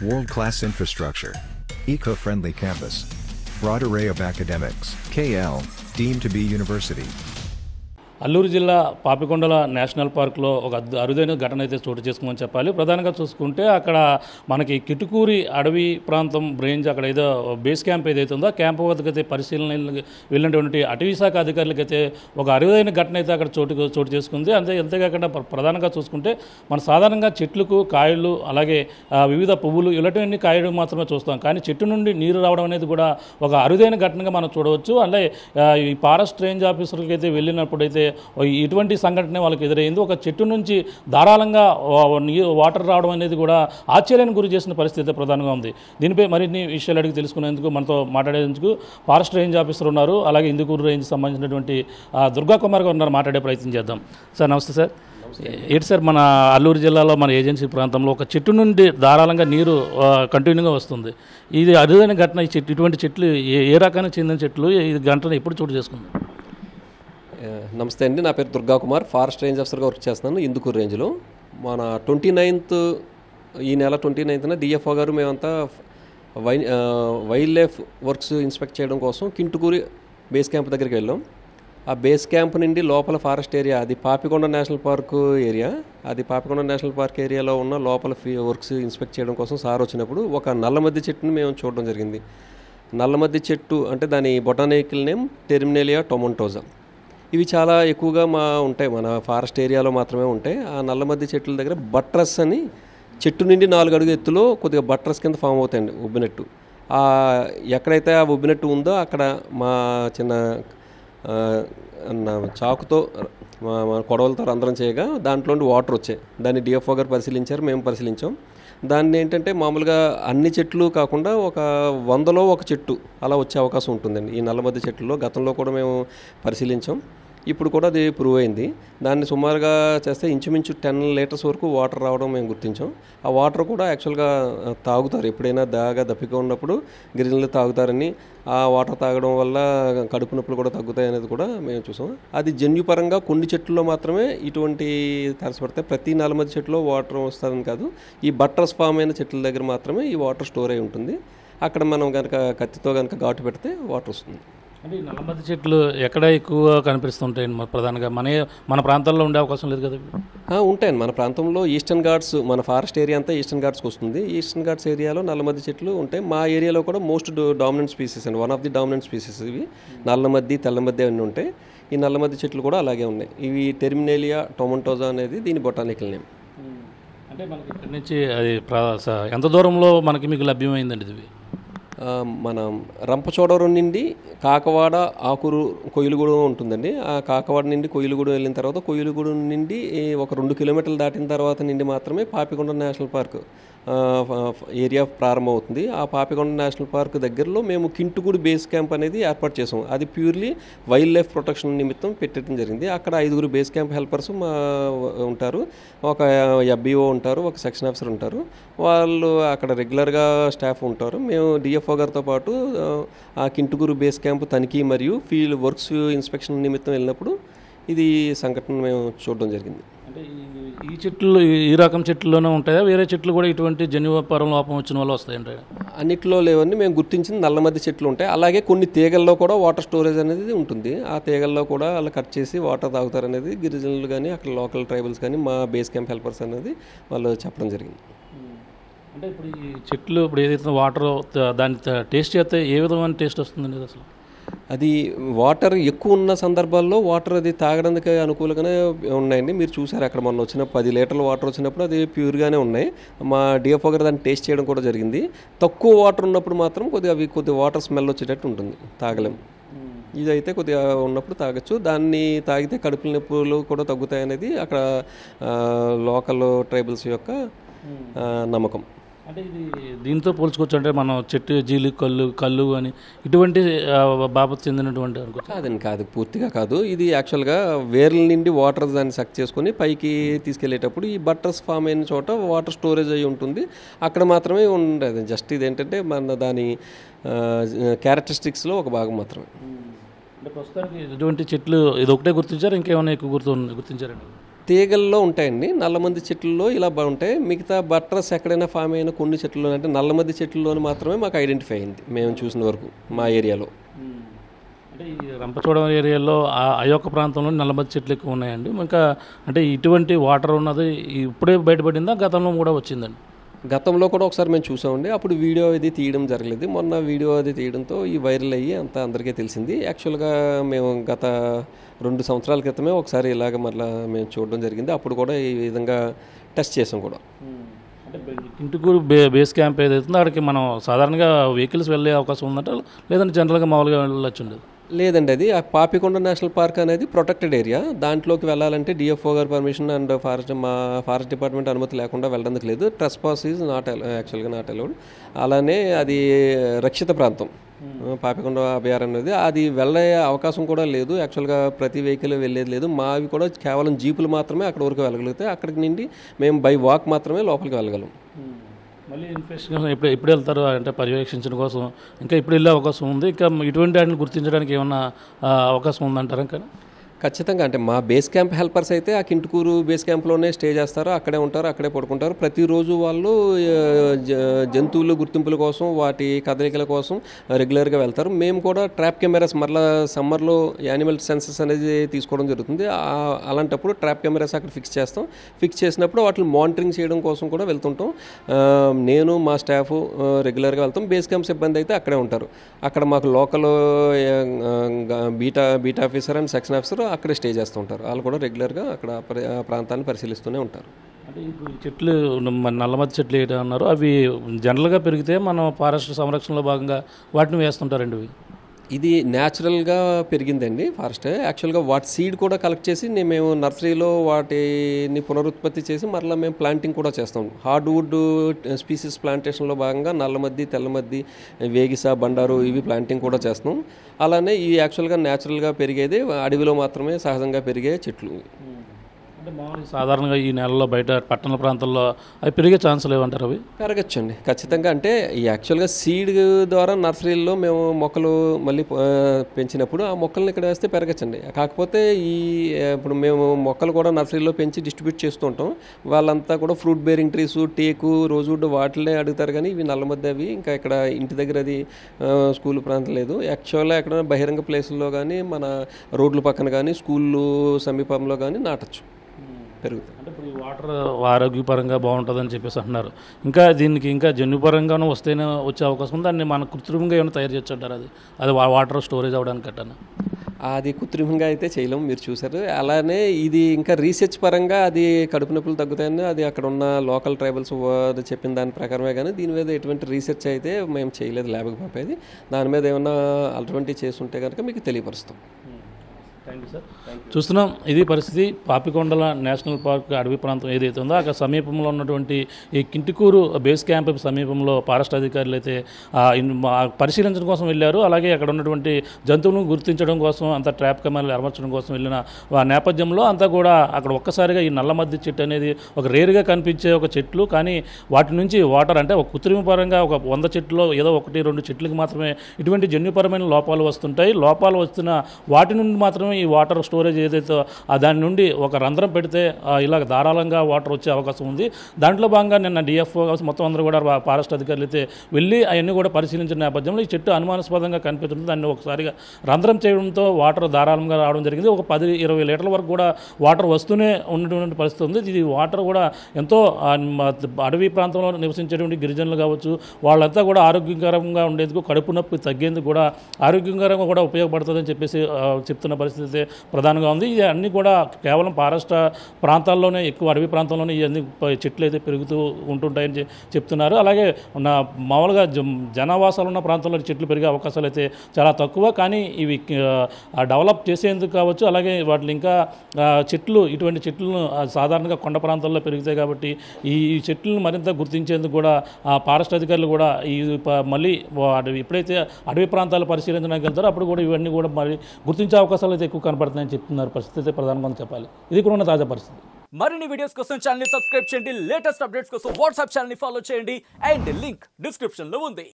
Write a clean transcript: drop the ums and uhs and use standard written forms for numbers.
World-class infrastructure. Eco-friendly campus. Broad array of academics. KL, deemed to be university. Alluri జిల్లా పాపికొండల national పార్క్లో ఒక అరుదైన ఘటన అయితే చోటు చేసుకుందని చెప్పాలి. ప్రధానంగా చూసుకుంటే అక్కడ మనకి కిటుకూరి అడవి ప్రాంతం రేంజ్ అక్కడ ఏదో బేస్ క్యాంప్ ఏదైతే ఉందో ఆ క్యాంప్ వద్దకైతే పరిశీలన వెళ్ళినటువంటి అటవీ శాఖ అధికారులకైతే ఒక అరుదైన ఘటన అయితే అక్కడ చోటు చేసుకుంది. అంతేకాకుండా ప్రధానంగా చూసుకుంటే మన సాధారణంగా చెట్లకు కాయలు అలాగే వివిధ పువ్వులు ఇలాంటివన్నీ కాయలు మాత్రమే చూస్తాం. కానీ చెట్టు నుండి నీరు రావడం అనేది కూడా ఒక అరుదైన ఘటనగా మనం చూడవచ్చు. అలాగే ఈ ఫారెస్ట్ రేంజ్ ఆఫీసర్లకి అయితే వెళ్ళినప్పుడైతే ఇటువంటి సంఘటన వాళ్ళకి ఎదురైంది. ఒక చెట్టు నుంచి ధారాళంగా వాటర్ రావడం అనేది కూడా ఆశ్చర్యానికి గురి చేసిన పరిస్థితి ప్రధానంగా ఉంది. దీనిపై మరిన్ని విషయాలు అడిగి తెలుసుకునేందుకు మనతో మాట్లాడేందుకు ఫారెస్ట్ రేంజ్ ఆఫీసర్ ఉన్నారు. అలాగే ఇందుకూరు రేంజ్ సంబంధించినటువంటి దుర్గా కుమార్ గారు ఉన్నారు. మాట్లాడే ప్రయత్నం చేద్దాం. సార్ నమస్తే సార్. ఏంటి సార్, మన అల్లూరు జిల్లాలో మన ఏజెన్సీ ప్రాంతంలో ఒక చెట్టు నుండి ధారాళంగా నీరు కంటిన్యూగా వస్తుంది. ఇది అరుదైన ఘటన. ఈ చెట్టు ఇటువంటి చెట్లు ఏ రకానికి చెందిన చెట్లు ఈ ఘటన ఎప్పుడు చోటు చేసుకుంది? నమస్తే అండి, నా పేరు దుర్గా కుమార్, ఫారెస్ట్ రేంజ్ ఆఫీసర్గా వర్క్ చేస్తున్నాను ఇందుకూరు రేంజ్లో. మన 29th ఈ నెల 29th డిఎఫ్ఓ గారు మేమంతా వైల్డ్ లైఫ్ వర్క్స్ ఇన్స్పెక్ట్ చేయడం కోసం కింటుకూరి బేస్ క్యాంప్ దగ్గరికి వెళ్ళాం. ఆ బేస్ క్యాంప్ నుండి లోపల ఫారెస్ట్ ఏరియా, అది పాపికొండ నేషనల్ పార్క్ ఏరియా, అది పాపికొండ నేషనల్ పార్క్ ఏరియాలో ఉన్న లోపల వర్క్స్ ఇన్స్పెక్ట్ చేయడం కోసం సార్ వచ్చినప్పుడు ఒక నల్లమద్ది చెట్టుని మేము చూడడం జరిగింది. నల్లమద్ది చెట్టు అంటే దాని బొటానికల్ నేమ్ టెర్మినేలియా టొమంటోజా. ఇవి చాలా ఎక్కువగా ఉంటాయి, మన ఫారెస్ట్ ఏరియాలో మాత్రమే ఉంటాయి. ఆ నల్లమద్ది చెట్ల దగ్గర బట్రస్ అని చెట్టు నుండి 4 అడుగు ఎత్తులో కొద్దిగా బట్రస్ కింద ఫామ్ అవుతాయండి, ఉబ్బినట్టు. ఎక్కడైతే ఆ ఉబ్బినట్టు ఉందో అక్కడ మా చిన్న చాకుతో మా కొడవలతో రంధ్రం చేయగా దాంట్లో వాటర్ వచ్చాయి. దాన్ని డిఎఫ్ఓ గారు పరిశీలించారు, మేము పరిశీలించాం. దాన్ని ఏంటంటే మామూలుగా అన్ని చెట్లు కాకుండా ఒక 100లో 1 చెట్టు అలా వచ్చే అవకాశం ఉంటుందండి ఈ నల్లమద్ది చెట్లలో. గతంలో కూడా మేము పరిశీలించాం, ఇప్పుడు కూడా అది ప్రూవ్ అయింది. దాన్ని సుమారుగా చేస్తే ఇంచుమించు 10 లీటర్స్ వరకు వాటర్ రావడం మేము గుర్తించాం. ఆ వాటర్ కూడా యాక్చువల్గా తాగుతారు, ఎప్పుడైనా దప్పిక ఉన్నప్పుడు గిరిజనులు తాగుతారని, ఆ వాటర్ తాగడం వల్ల కడుపు నొప్పులు కూడా తగ్గుతాయి అనేది కూడా మేము చూసాం. అది జన్యుపరంగా కొన్ని చెట్లలో మాత్రమే ఇటువంటి తరసపడతాయి, ప్రతి నల్లమద్ది చెట్టులో వాటర్ వస్తుందని కాదు. ఈ బట్రస్ ఫామ్ అయిన చెట్ల దగ్గర మాత్రమే ఈ వాటర్ స్టోర్ అయి ఉంటుంది. అక్కడ మనం కనుక కత్తితో కనుక ఘాటు పెడితే వాటర్ వస్తుంది. అంటే ఈ నల్లమద్ది చెట్లు ఎక్కడ ఎక్కువ కనిపిస్తుంటాయండి? ప్రధానంగా మన ప్రాంతాల్లో ఉండే అవకాశం లేదు కదా? ఉంటాయండి, మన ప్రాంతంలో ఈస్టర్న్ ఘాట్స్, మన ఫారెస్ట్ ఏరియా అంతా ఈస్టర్న్ ఘాట్స్కి వస్తుంది. ఈస్టర్న్ ఘాట్స్ ఏరియాలో నల్లమద్ది చెట్లు ఉంటాయి. మా ఏరియాలో కూడా మోస్ట్ డామినెంట్ స్పీసీస్ అండి, one of the dominant species ఇవి. నల్లమద్ది, తెల్లమద్ది అన్నీ ఉంటాయి. ఈ నల్లమద్ది చెట్లు కూడా అలాగే ఉన్నాయి. ఇవి టెర్మినేలియా టొమంటోజా అనేది దీని బొటానికల్ నేమ్. అంటే మనకి ఇక్కడి నుంచి అది ఎంత దూరంలో మీకు లభ్యమైందండి ఇది? మన రంపచోడవరం నుండి కాకవాడ ఆకూరు కొయ్యలగూడెం ఉంటుందండి. ఆ కాకవాడ నుండి కొయ్యలగూడెం వెళ్ళిన తర్వాత కొయ్యలగూడెం నుండి ఒక 2 కిలోమీటర్లు దాటిన తర్వాత నుండి మాత్రమే పాపికొండ నేషనల్ పార్క్ ఏరియా ప్రారంభమవుతుంది. ఆ పాపికొండ నేషనల్ పార్క్ దగ్గరలో మేము కింటుకూడి బేస్ క్యాంప్ అనేది ఏర్పాటు చేసాం. అది ప్యూర్లీ వైల్డ్ లైఫ్ ప్రొటెక్షన్ నిమిత్తం పెట్టడం జరిగింది. అక్కడ 5 బేస్ క్యాంప్ హెల్పర్స్ ఉంటారు, ఒక ఎఫ్బిఓ ఉంటారు, ఒక సెక్షన్ ఆఫీసర్ ఉంటారు. వాళ్ళు అక్కడ రెగ్యులర్గా స్టాఫ్ ఉంటారు. మేము డిఎఫ్ఓ గారితో పాటు ఆ కింటుకూరు బేస్ క్యాంప్ తనిఖీ మరియు ఫీల్డ్ వర్క్స్ ఇన్స్పెక్షన్ నిమిత్తం వెళ్ళినప్పుడు ఇది సంఘటన మేము చూడడం జరిగింది. అంటే ఈ చెట్లు ఈ రకం చెట్లలోనే ఉంటాయా, వేరే చెట్లు కూడా ఇటువంటి జన్యుపరం లోపం వచ్చిన వాళ్ళు వస్తాయంటే? అన్నిట్లో లేవని మేము గుర్తించిన నల్లమద్ది చెట్లు ఉంటాయి. అలాగే కొన్ని తీగల్లో కూడా వాటర్ స్టోరేజ్ అనేది ఉంటుంది. ఆ తీగల్లో కూడా వాళ్ళు కట్ చేసి వాటర్ తాగుతారు అనేది గిరిజనులు కానీ అక్కడ లోకల్ ట్రైబల్స్ కానీ మా బేస్ క్యాంప్ హెల్పర్స్ అనేది వాళ్ళు చెప్పడం జరిగింది. అంటే ఇప్పుడు ఈ చెట్లు ఇప్పుడు ఏదైతే వాటర్ దాన్ని టేస్ట్ చేస్తే ఏ విధమైన టేస్ట్ వస్తుందండి అసలు? అది వాటర్ ఎక్కువ ఉన్న సందర్భాల్లో వాటర్ అది తాగడానికి అనుకూలంగానే ఉన్నాయండి. మీరు చూసారు అక్కడ మొన్న వచ్చిన 10 లీటర్ల వాటర్ వచ్చినప్పుడు అది ప్యూర్గానే ఉన్నాయి. మా డిఎఫ్ఓ గారు దాన్ని టేస్ట్ చేయడం కూడా జరిగింది. తక్కువ వాటర్ ఉన్నప్పుడు మాత్రం కొద్దిగా వాటర్ స్మెల్ వచ్చేటట్టు ఉంటుంది, తాగలేము. ఇదైతే కొద్దిగా ఉన్నప్పుడు తాగొచ్చు. దాన్ని తాగితే కడుపుల నొప్పులు కూడా తగ్గుతాయి అనేది అక్కడ లోకల్ ట్రైబల్స్ యొక్క నమ్మకం. అంటే ఇది దీంతో పోల్చుకోవచ్చు అంటే మనం చెట్టు జీలి కళ్ళు అని ఇటువంటి బాబత్ చెందినటువంటి అనుకోవచ్చు? అదని కాదు, పూర్తిగా కాదు. ఇది యాక్చువల్గా వేర్ల నుండి వాటర్ దాన్ని సక్ చేసుకొని పైకి తీసుకెళ్లేటప్పుడు ఈ బట్టర్స్ ఫామ్ అయిన చోట వాటర్ స్టోరేజ్ అయి ఉంటుంది, అక్కడ మాత్రమే ఉండదు. జస్ట్ ఇదేంటంటే మన దాని క్యారెక్టరిస్టిక్స్లో ఒక భాగం మాత్రమే. అంటే ప్రస్తుతానికి ఇటువంటి చెట్లు ఇది ఒకటే గుర్తించారు, ఇంకేమైనా ఎక్కువ గుర్తించారండి? తీగల్లో ఉంటాయండి. నల్లమంది చెట్లలో ఇలా ఉంటాయి. మిగతా బట్రస్ ఎక్కడైనా ఫామ్ అయిన కొన్ని చెట్లలో అంటే నల్లమంది చెట్లలోని మాత్రమే మాకు ఐడెంటిఫై అయింది మేము చూసిన వరకు మా ఏరియాలో. అంటే ఈ రంపచోడవరం ఏరియాలో ఆ యొక్క ప్రాంతంలో నల్లమద్ది చెట్లు ఎక్కువ ఉన్నాయండి. ఇంకా అంటే ఇటువంటి వాటర్ ఉన్నది ఇప్పుడే బయటపడిందా, గతంలో కూడా వచ్చిందండి? గతంలో కూడా ఒకసారి మేము చూసామండి. అప్పుడు వీడియో అది తీయడం జరగలేదు. మొన్న వీడియో అది తీయడంతో ఈ వైరల్ అయ్యి అంతా అందరికీ తెలిసింది. యాక్చువల్గా మేము గత 2 సంవత్సరాల క్రితమే ఒకసారి ఇలాగ మళ్ళీ మేము చూడడం జరిగింది. అప్పుడు కూడా ఈ విధంగా టెస్ట్ చేసాం కూడా. అంటే కింటుకూరు బేస్ క్యాంప్ ఏదైతుందో అక్కడికి మనం సాధారణంగా వెహికల్స్ వెళ్ళే అవకాశం ఉందంటే, లేదంటే జనరల్గా మామూలుగా వెళ్ళొచ్చుండదు? లేదండి, అది ఆ పాపికొండ నేషనల్ పార్క్ అనేది ప్రొటెక్టెడ్ ఏరియా. దాంట్లోకి వెళ్ళాలంటే డిఎఫ్ఓ గారి పర్మిషన్ అండ్ ఫారెస్ట్ డిపార్ట్మెంట్ అనుమతి లేకుండా వెళ్ళడానికి లేదు. ట్రెస్ పాస్ ఈజ్ యాక్చువల్గా నాట్ అలౌడ్. అలానే అది రక్షిత ప్రాంతం పాపికొండ అభయారణ్యం అనేది. అది వెళ్ళే అవకాశం కూడా లేదు. యాక్చువల్గా ప్రతి వెహికల్ వెళ్ళేది లేదు. మావి కూడా కేవలం జీపులు మాత్రమే అక్కడ వరకు వెళ్ళగలుగుతాయి. అక్కడికి నుండి మేము బై వాక్ మాత్రమే లోపలికి వెళ్ళగలం. మళ్ళీ ఇన్వెస్టిగేషన్ ఎప్పుడు వెళ్తారు అంటే పర్యవేక్షించడం కోసం? ఇంకా ఇప్పుడు వెళ్ళే అవకాశం ఉంది? ఇంకా ఇటువంటి వాటిని గుర్తించడానికి ఏమన్నా అవకాశం ఉందంటారా? ఇంకా ఖచ్చితంగా అంటే మా బేస్ క్యాంప్ హెల్పర్స్ అయితే ఆ కింటుకూరు బేస్ క్యాంప్లోనే స్టే చేస్తారు. అక్కడే ఉంటారు, అక్కడే పడుకుంటారు. ప్రతిరోజు వాళ్ళు జంతువుల గుర్తింపుల కోసం, వాటి కదలికల కోసం రెగ్యులర్గా వెళ్తారు. మేము కూడా ట్రాప్ కెమెరాస్ మరలా సమ్మర్లో యానిమల్ సెన్సెస్ అనేది తీసుకోవడం జరుగుతుంది. అలాంటప్పుడు ట్రాప్ కెమెరాస్ అక్కడ ఫిక్స్ చేస్తాం. ఫిక్స్ చేసినప్పుడు వాటిని మానిటరింగ్ చేయడం కోసం కూడా వెళ్తుంటాం. నేను మా స్టాఫ్ రెగ్యులర్గా వెళ్తాం. బేస్ క్యాంప్ సిబ్బంది అయితే అక్కడే ఉంటారు. అక్కడ మాకు local beta officer and section officer అక్కడే స్టే చేస్తూ ఉంటారు. వాళ్ళు కూడా రెగ్యులర్గా అక్కడ ప్రాంతాన్ని పరిశీలిస్తూనే ఉంటారు. అంటే ఇప్పుడు చెట్లు నల్లమద్ది చెట్లు ఏదైతే అన్నారు, అవి జనరల్గా పెరిగితే మనం ఫారెస్ట్ సంరక్షణలో భాగంగా వాటిని వేస్తుంటారండి. ఇది న్యాచురల్గా పెరిగిందండి ఫారెస్ట్. యాక్చువల్గా వాటి సీడ్ కూడా కలెక్ట్ చేసి మేము నర్సరీలో వాటిని పునరుత్పత్తి చేసి మరలా మేము ప్లాంటింగ్ కూడా చేస్తాం. హార్డ్వుడ్ స్పీసీస్ ప్లాంటేషన్లో భాగంగా నల్లమద్ది, తెల్లమద్ది, వేగిస, బండారు ఇవి ప్లాంటింగ్ కూడా చేస్తాం. అలానే ఈ యాక్చువల్గా న్యాచురల్గా పెరిగేది అడవిలో మాత్రమే సహజంగా పెరిగే చెట్లు. అంటే మామూలుగా సాధారణంగా ఈ నెలలో బయట పట్టణ ప్రాంతాల్లో అవి పెరిగే ఛాన్సులు ఏమంటారు? అవి పెరగచ్చండి ఖచ్చితంగా. అంటే ఈ యాక్చువల్గా సీడ్ ద్వారా నర్సరీల్లో మేము మొక్కలు మళ్ళీ పెంచినప్పుడు ఆ మొక్కల్ని ఇక్కడ వేస్తే పెరగచ్చండి. కాకపోతే ఇప్పుడు మేము మొక్కలు కూడా నర్సరీలో పెంచి డిస్ట్రిబ్యూట్ చేస్తూ ఉంటాం. వాళ్ళంతా కూడా ఫ్రూట్ బేరింగ్ ట్రీస్, టేకు, రోజువుడ్ వాటినే అడుగుతారు. కానీ ఇవి నల్లమద్ది అవి ఇంకా ఇక్కడ ఇంటి దగ్గర అది స్కూల్ ప్రాంతం లేదు. యాక్చువల్గా ఎక్కడైనా బహిరంగ ప్లేసుల్లో కానీ మన రోడ్ల పక్కన కానీ స్కూళ్ళు సమీపంలో కానీ నాటచ్చు, పెరుగుతుంది. అంటే ఇప్పుడు ఈ వాటర్ ఆరోగ్యపరంగా బాగుంటుందని చెప్పేసి అంటున్నారు. ఇంకా దీనికి ఇంకా జన్యుపరంగానూ వస్తేనే వచ్చే అవకాశం ఉంది. దాన్ని మన కృత్రిమంగా ఏమైనా తయారు చేయొచ్చంటారు? అది వాటర్ స్టోరేజ్ అవ్వడానికి కట్టాను అది కృత్రిమంగా అయితే చేయలేము, మీరు చూసారు. అలానే ఇది ఇంకా రీసెర్చ్ పరంగా అది కడుపు నొప్పులు తగ్గుతాయని అది అక్కడ ఉన్న లోకల్ ట్రైబల్స్ చెప్పిన దాని ప్రకారమే. కానీ దీని మీద ఎటువంటి రీసెర్చ్ అయితే మేము చేయలేదు, ల్యాబ్కి పంపేది. దాని మీద ఏమన్నా ఆల్టర్నేటివ్ చేసి ఉంటే కనుక మీకు తెలియపరుస్తాం. Thank you sir. చూస్తున్నాం, ఇది పరిస్థితి. పాపికొండల నేషనల్ పార్క్ అడవి ప్రాంతం ఏదైతే ఉందో అక్కడ సమీపంలో ఉన్నటువంటి ఈ కింటుకూరు బేస్ క్యాంప్ సమీపంలో ఫారెస్ట్ అధికారులు అయితే పరిశీలించడం కోసం వెళ్ళారు. అలాగే అక్కడ ఉన్నటువంటి జంతువులను గుర్తించడం కోసం అంతా ట్రాప్ కెమెరాలు అమర్చడం కోసం వెళ్ళిన నేపథ్యంలో అంతా కూడా అక్కడ ఒక్కసారిగా ఈ నల్లమద్ది చెట్టు అనేది ఒక రేరుగా కనిపించే ఒక చెట్లు, కానీ వాటి నుంచి వాటర్ అంటే ఒక కృత్రిమపరంగా ఒక 100 చెట్లు ఏదో 1-2 చెట్లకి మాత్రమే ఇటువంటి జన్యుపరమైన లోపాలు వస్తుంటాయి. లోపాలు వస్తున్న వాటి నుండి మాత్రమే ఈ వాటర్ స్టోరేజ్ ఏదైతే దాని నుండి ఒక రంధ్రం పెడితే ఇలా ధారాళంగా వాటర్ వచ్చే అవకాశం ఉంది. దాంట్లో భాగంగా నిన్న డిఎఫ్ఓ మొత్తం అందరూ కూడా ఫారెస్ట్ అధికారులు అయితే వెళ్ళి అవన్నీ కూడా పరిశీలించిన నేపథ్యంలో ఈ చెట్టు అనుమానాస్పదంగా కనిపిస్తుంది. దాన్ని ఒకసారిగా రంధ్రం చేయడంతో వాటర్ ధారాళంగా రావడం జరిగింది. ఒక 10-20 లీటర్ల వరకు కూడా వాటర్ వస్తూనే ఉన్నటువంటి పరిస్థితి ఉంది. ఇది వాటర్ కూడా ఎంతో అడవి ప్రాంతంలో నివసించేటువంటి గిరిజనులు కావచ్చు, వాళ్ళంతా కూడా ఆరోగ్యకరంగా ఉండేందుకు, కడుపు నొప్పి తగ్గేందుకు కూడా ఆరోగ్యకరంగా కూడా ఉపయోగపడుతుందని చెప్పేసి చెప్తున్న పరిస్థితి ప్రధానంగా ఉంది. ఇది అన్నీ కూడా కేవలం ఫారెస్ట్ ప్రాంతాల్లోనే, ఎక్కువ అడవి ప్రాంతంలోనే ఇవన్నీ చెట్లు అయితే పెరుగుతూ ఉంటుంటాయని చెప్తున్నారు. అలాగే మామూలుగా జనావాసాలు ఉన్న ప్రాంతాల్లో చెట్లు పెరిగే అవకాశాలు అయితే చాలా తక్కువ. కానీ ఇవి డెవలప్ చేసేందుకు కావచ్చు, అలాగే వాటిని ఇంకా చెట్లు, ఇటువంటి చెట్లను సాధారణంగా కొండ ప్రాంతాల్లో పెరుగుతాయి కాబట్టి ఈ చెట్లను మరింత గుర్తించేందుకు కూడా ఫారెస్ట్ అధికారులు కూడా మళ్ళీ ఎప్పుడైతే అడవి ప్రాంతాలు పరిశీలించడానికి వెళ్తారో అప్పుడు కూడా ఇవన్నీ కూడా మరి గుర్తించే అవకాశాలు అయితే ఎక్కువ కనపడుతున్నాయని చెప్తున్నారు. పరిస్థితి ప్రధానంగా చెప్పాలి. ఇది కూడా ఉన్న తాజా పరిస్థితి. మరిన్ని వీడియోస్ కోసం ఛానల్ ని సబ్స్క్రైబ్ చేయండి. లేటెస్ట్ అప్డేట్స్ కోసం వాట్సాప్ ఛానల్ ని ఫాలో చేయండి. అండ్ లింక్ డిస్క్రిప్షన్ లో ఉంది.